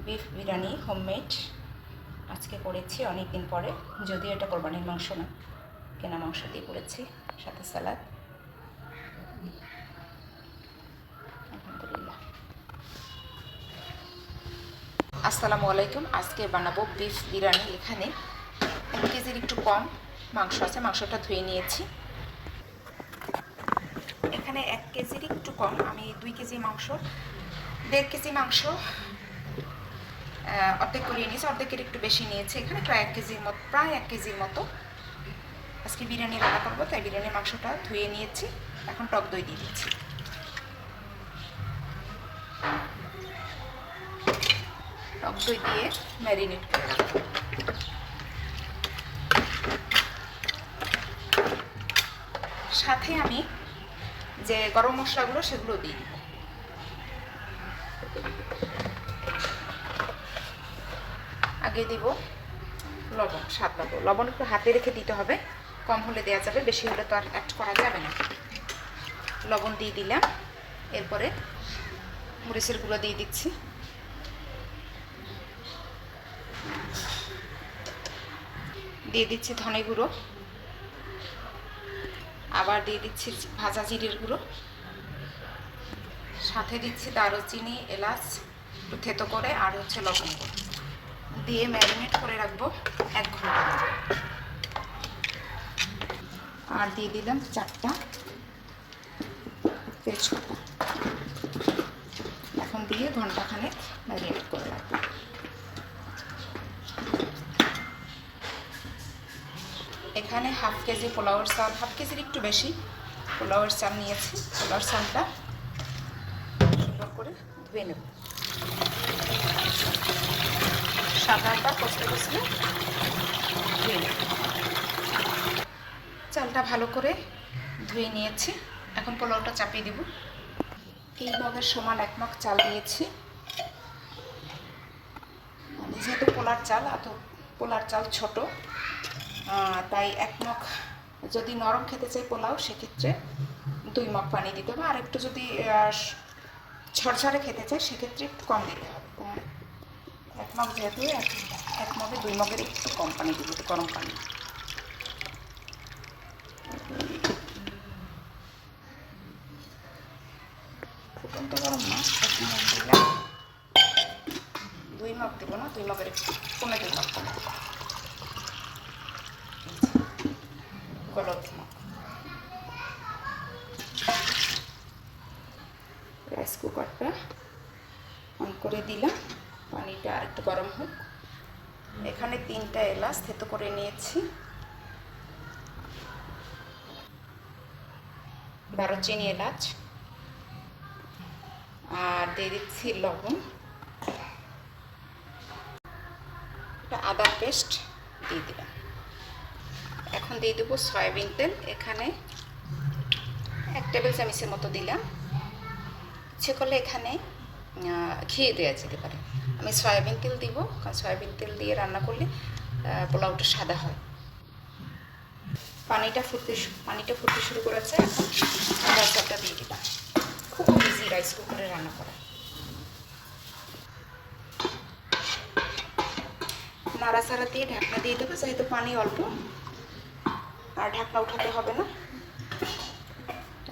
Beef biryani homemade আজকে করেছি অনেক দিন পরে, যদিও এটা কোরবানির মাংস না, কেনা মাংস দিয়ে করেছি, সাথে স্যালাড। আলহামদুলিল্লাহ। আসসালামু আলাইকুম। আজকে বানাবো বিফ বিরিয়ানি। এখানে 1 কেজির একটু কম মাংস আছে, মাংসটা ধুয়ে নিয়েছি। এখানে 1 কেজির একটু কম, আমি 2 কেজি মাংস, 1.5 কেজি মাংস অর্ধেক করিয়ে নিয়েছি, অর্ধেকের একটু বেশি নিয়েছি। এখানে প্রায় 1 কেজির মতো, আজকে বিরিয়ানি রান্না করবো, তাই বিরিয়ানির মাংসটা ধুয়ে নিয়েছি। এখন টক দই দিয়ে দিচ্ছি। টক দই দিয়ে ম্যারিনেট করে রাখবো। সাথে আমি যে গরম মশলাগুলো সেগুলো দিই। আগে দিব লবণ, স্বাদ মতো লবণ একটু হাতে রেখে দিতে হবে, কম হলে দেওয়া যাবে, বেশি হলে তো আর অ্যাড করা যাবে না। লবণ দিয়ে দিলাম, এরপরে মরিচের গুঁড়ো দিয়ে দিচ্ছি, দিয়ে দিচ্ছি ধনে গুঁড়ো, আবার দিয়ে দিচ্ছি ভাজা জিরের গুঁড়ো, সাথে দিচ্ছি দারুচিনি, এলাচ একটু থেতো করে, আর হচ্ছে লবঙ্গ দিয়ে ম্যারিনেট করে রাখবো 1 ঘন্টা। আর দিয়ে দিলাম 4টা তেজপাতা। এখন দিয়ে ঘন্টাখানেক ম্যারিনেট করে রাখবো। এখানে 1/2 কেজি পোলাওয়ের চাল, 1/2 কেজির একটু বেশি পোলাওয়ের চাল নিয়েছি। পোলাওয়ের চালটা সুন্দর করে ধুয়ে নেব, সাদাটা কষলে কষলে ধুয়ে নেব। চালটা ভালো করে ধুয়ে নিয়েছি, এখন পোলাওটা চাপিয়ে দেব। এই মগের সমান 1 মগ চাল দিয়েছি। যেহেতু পোলার চাল ছোট, তাই 1 মগ, যদি নরম খেতে চাই পোলাও সেক্ষেত্রে 2 মগ পানি দিতে হবে, আর একটু যদি ঝরঝরে খেতে চাই সেক্ষেত্রে একটু কম দিতে হবে। 1 মগ যেহেতু 1 মগে 2 মগের একটু কম পানি দিব, গরম পানি। ফুটন্ত গরম না, 1 মগ দিলাম, 2 মগ দিব না, 2 মগের একটু কমে 2 মগ কমে দেবো। গলদ মগ। রাইস কুকারটা অন করে দিলাম, পানিটা একটু গরম হোক। এখানে 3টা এলাচ থেতো করে নিয়েছি, দারুচিনি, এলাচ, আর দিয়ে দিচ্ছি লবণ, এটা আদা পেস্ট দিয়ে দিলাম। এখন দিয়ে দেবো সয়াবিন তেল। এখানে 1 টেবিল চামচের মতো দিলাম। ইচ্ছে করলে এখানে ঘি দেওয়া যেতে পারে, আমি সয়াবিন তেল দিব, কারণ সয়াবিন তেল দিয়ে রান্না করলে পোলাওটা সাদা হয়। পানিটা ফুটতে শুরু করেছে, এখন রাইসটা দিয়ে দিলাম। খুব ইজি রাইস কুকারে রান্না করা। নাড়াচাড়া দিয়ে ঢাকনা দিয়ে দেবো, যেহেতু পানি অল্প, আর ঢাকনা উঠাতে হবে না,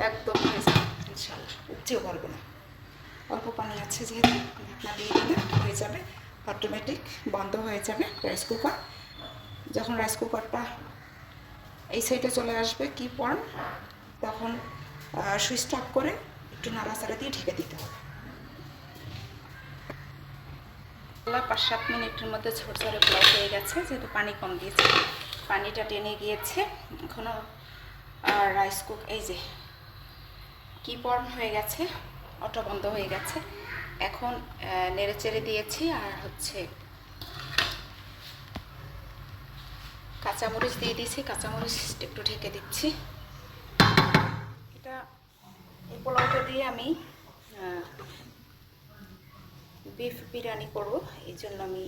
একদম হয়ে যাবে ইনশাআল্লাহ, উপচেও পারবে না। অল্প পানি আছে যেহেতু, ঢাকনা দিয়ে দিলে হয়ে যাবে, অটোমেটিক বন্ধ হয়ে যাবে রাইস কুকার। যখন রাইস কুকারটা এই সাইডে চলে আসবে কি পর্ন, তখন সুইচটা অফ করে একটু নাড়াচাড়া দিয়ে ঢেকে দিতে হবে। 5-7 মিনিটের মধ্যে ঝরঝরে পোলাও হয়ে গেছে, যেহেতু পানি কম দিয়েছে, পানিটা টেনে গিয়েছে। এখনও রাইস কুক এই যে কি পর্ন হয়ে গেছে, অটো বন্ধ হয়ে গেছে। এখন নেড়ে চেড়ে দিয়েছি, আর হচ্ছে কাঁচামরিচ দিয়ে দিয়েছি, কাঁচামরিচ একটু ঢেকে দিচ্ছি। এই পোলাওটা দিয়ে আমি বিফ বিরিয়ানি করব, এই জন্য আমি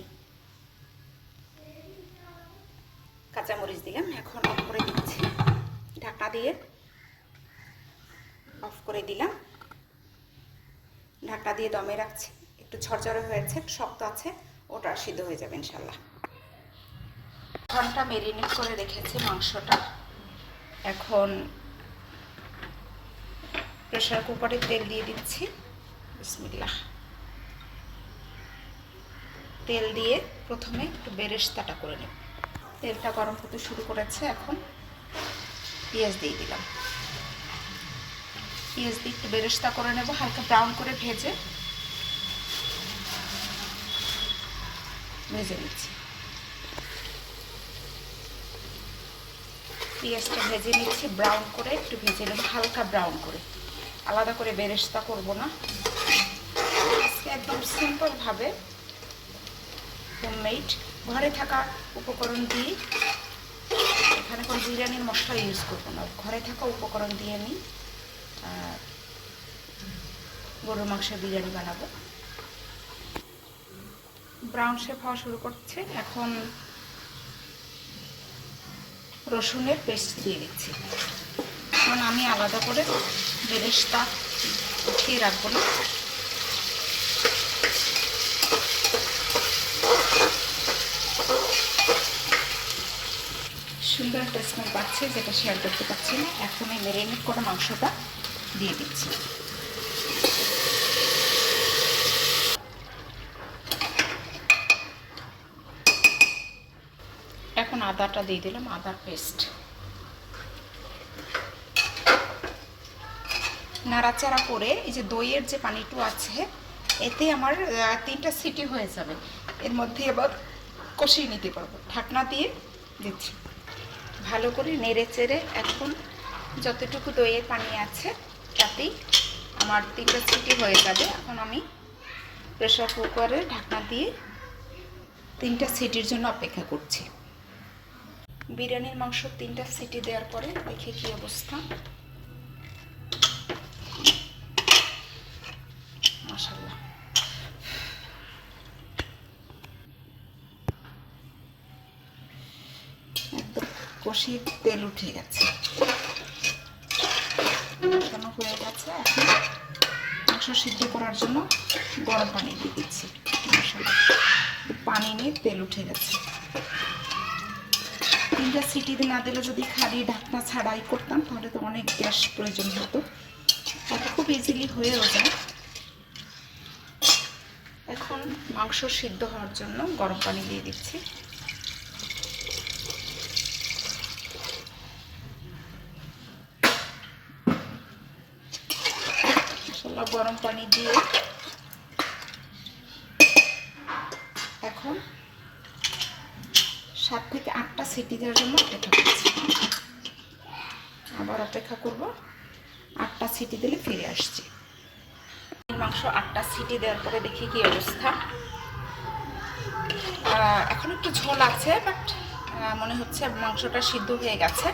কাঁচামরিচ দিলাম। এখন অফ করে দিচ্ছি, ঢাকনা দিয়ে অফ করে দিলাম, ঢাকনা দিয়ে দমে রাখছি। একটু একটু ঝরঝরে হয়েছে, একটু শক্ত আছে, ওটা সিদ্ধ হয়ে যাবে ইনশাল্লাহ। ঘন্টা মেরিনেট করে রেখেছি মাংসটা। এখন প্রেসার কুকারে তেল দিয়ে দিচ্ছি। বিসমিল্লাহ। তেল দিয়ে প্রথমে একটু বেরেস্তাটা করে নেব। তেলটা গরম হতে শুরু করেছে, এখন পেঁয়াজ দিয়ে দিলাম। পেঁয়াজ দিয়ে একটু বেরেস্তা করে নেব, হালকা ব্রাউন করে ভেজে নিচ্ছি। পেঁয়াজটা ভেজে নিচ্ছি, ব্রাউন করে একটু ভেজে নেব, হালকা ব্রাউন করে, আলাদা করে বেরেস্তা করব না। আজকে একদম সিম্পলভাবে হোমমেড ঘরে থাকা উপকরণ দিয়ে, এখানে কোনো বিরিয়ানির মশলা ইউজ করবো না, ঘরে থাকা উপকরণ দিয়ে আমি গরুর মাংসের বিরিয়ানি বানাবো। ব্রাউন শেপ হওয়া শুরু করছে, এখন রসুনের পেস্ট দিয়ে দিচ্ছি। কারণ আমি আলাদা করে বেরেস্তা উঠিয়ে রাখবো না। সুন্দর একটা স্মেল পাচ্ছে, যেটা শেয়ার করতে পারছি না। এখন এই ম্যারিনেট করা মাংসটা দিয়ে দিচ্ছি। এখন আদাটা দিয়ে দিলাম, আদার পেস্ট। নাড়াচাড়া করে এই যে দইয়ের যে পানিটু আছে, এতে আমার 3টা সিটি হয়ে যাবে। এর মধ্যে এবার কষিয়ে নিতে পারবো। ঢাকনা দিয়ে দিচ্ছি, ভালো করে নেড়ে চেড়ে। এখন যতটুকু দইয়ের পানি আছে তাতেই আমার 3টা সিটি হয়ে যাবে। এখন আমি প্রেসার কুকারে ঢাকনা দিয়ে 3টা সিটির জন্য অপেক্ষা করছি। বিরিয়ানির মাংস 3টা সিটি দেওয়ার পরে দেখি কি অবস্থা। মাশাআল্লাহ, একদম কষিয়ে তেল উঠে গেছে, কষানো হয়ে গেছে। এখন মাংস সিদ্ধ করার জন্য গরম পানি দিয়ে দিচ্ছি। মাশাআল্লাহ, পানি নিয়ে তেল উঠে গেছে। 3টা সিটি না দিলে যদি খালি ঢাকনা ছাড়াই করতাম তাহলে তো অনেক গ্যাস প্রয়োজন হতো। তাতে খুব ইজিলি হয়েও যায়। এখন মাংস সিদ্ধ হওয়ার জন্য গরম পানি দিয়ে দিচ্ছি। গরম পানি দিয়ে এখন 7 থেকে 8টা সিটি দেওয়ার জন্য অপেক্ষা করছি। আবার অপেক্ষা করব, 8টা সিটি দিলে ফিরে আসছি। মাংস 8টা সিটি দেওয়ার পরে দেখি কি অবস্থা। এখন একটু ঝোল আছে, বাট মনে হচ্ছে মাংসটা সিদ্ধ হয়ে গেছে।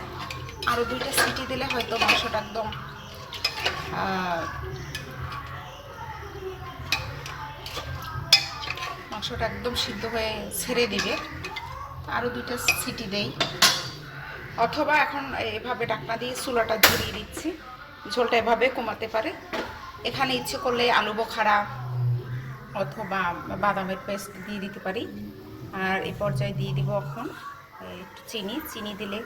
আরও 2টা সিটি দিলে হয়তো মাংসটা একদম সিদ্ধ হয়ে ছেড়ে দিবে। আরও 2টা সিটি দেই, অথবা এখন এভাবে ঢাকনা দিয়ে চুলাটা ঝরিয়ে দিচ্ছি। ঝোলটা এভাবে কমাতে পারে। এখানে ইচ্ছে করলে আলু বোখারা অথবা বাদামের পেস্ট দিয়ে দিতে পারি। আর এই পর্যায়ে দিয়ে দিব এখন একটু চিনি দিলে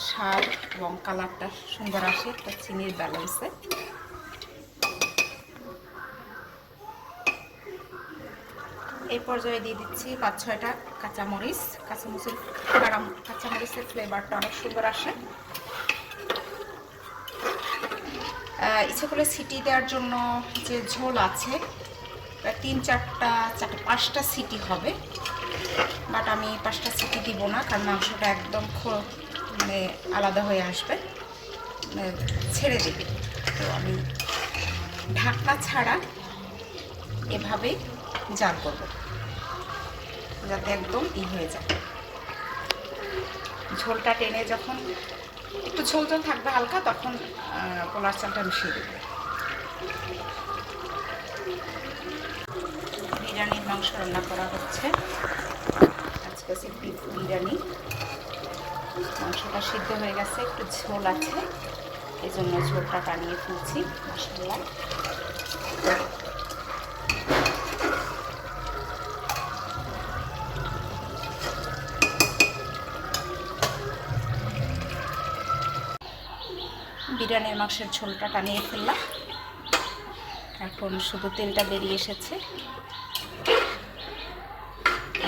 স্বাদ এবং কালারটা সুন্দর আসে, একটা চিনির ব্যালেন্সে। এই পর্যায়ে দিয়ে দিচ্ছি 5-6টা কাঁচামরিচ। কাঁচামরিচের ফ্লেভারটা অনেক সুন্দর আসে। ইচ্ছে করলে সিটি দেওয়ার জন্য যে ঝোল আছে 5টা সিটি হবে, বাট আমি 5টা সিটি দিব না, কারণ মাংসটা একদম মানে আলাদা হয়ে আসবে, ছেড়ে দেবে। তো আমি ঢাকনা ছাড়া এভাবে জাল করব, যাতে একদম হয়ে যায়। ঝোলটা টেনে যখন একটু ঝোল থাকবে হালকা, তখন পোলার চালটা মিশিয়ে দেব। বিরিয়ানির মাংস রান্না করা হচ্ছে আজকে, বিফ বিরিয়ানি। মাংসটা সিদ্ধ হয়ে গেছে, একটু ঝোল আছে, এই জন্য ঝোলটা টানিয়ে তুলছি। মাশাআল্লাহ, বিরিয়ানির মাংসের ঝোলটা টানিয়ে ফেললাম। এখন শুধু তেলটা বেরিয়ে এসেছে।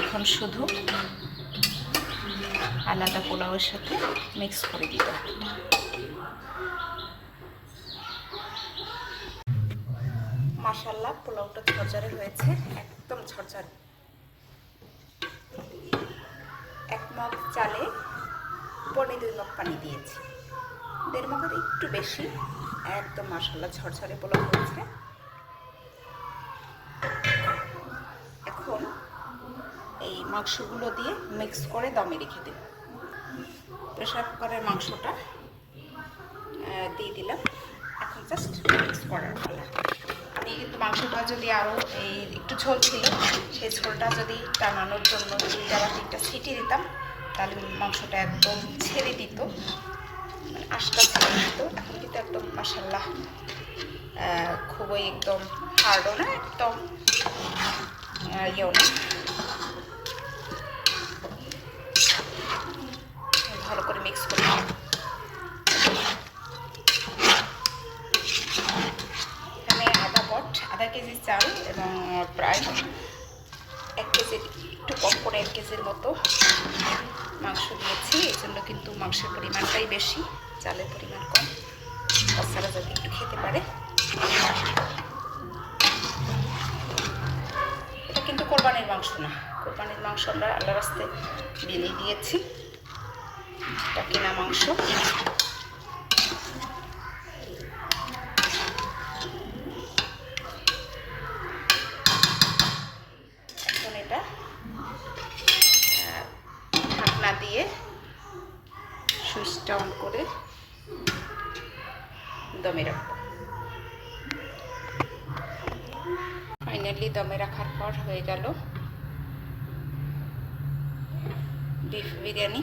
এখন শুধু আলাদা পোলাওয়ের সাথে মিক্স করে দিতে হবে। মাশাআল্লাহ, পোলাওটা ঝরঝরে হয়েছে, একদম ঝরঝরে। 1 মগ চালে 2.5 মগ পানি দিয়েছি, 1.5 মগের একটু বেশি। একদম মাশাআল্লাহ ঝরঝরে পোলাও হয়েছে। এখন এই মাংসগুলো দিয়ে মিক্স করে দমে রেখে দেব। প্রেসার কুকারের মাংসটা দিয়ে দিলাম। এখন জাস্ট মিক্স করার পালা। আমি কিন্তু মাংসটা যদি আরও একটু ঝোল ছিল, সেই ঝোলটা যদি টানানোর জন্য 2টা বা 3টা সিটি দিতাম, তাহলে মাংসটা একদম ছেড়ে দিত, মানে আঁশটা ছেড়ে দিত। এখন কিন্তু একদম মাশাআল্লাহ খুবই একদম হার্ডও না, একদম ইয়েও না। ভালো করে মিক্স করে আধা কেজি চাল এবং প্রায় 1 কেজির একটু কম করে 1 কেজির মতো মাংস দিয়েছি। এই জন্য কিন্তু মাংসের পরিমাণটাই বেশি, চালের পরিমাণ কম। বাচ্চারা যদি একটু খেতে পারে। এটা কিন্তু কোরবানির মাংস না, কোরবানির মাংস আমরা আল্লাহর রাস্তায় বিলিয়ে দিয়েছি, এটা কেনা মাংস। ঢাকনা দিয়ে সুইচটা অন করে দমে রাখবো। ফাইনালি দমে রাখার পর হয়ে গেল বিফ বিরিয়ানি।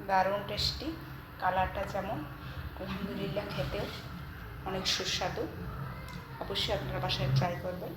দারুণ টেস্টি, কালারটা যেমন, আলহামদুলিল্লাহ খেতেও অনেক সুস্বাদু। অবশ্যই আপনারা বাসায় ট্রাই করবেন।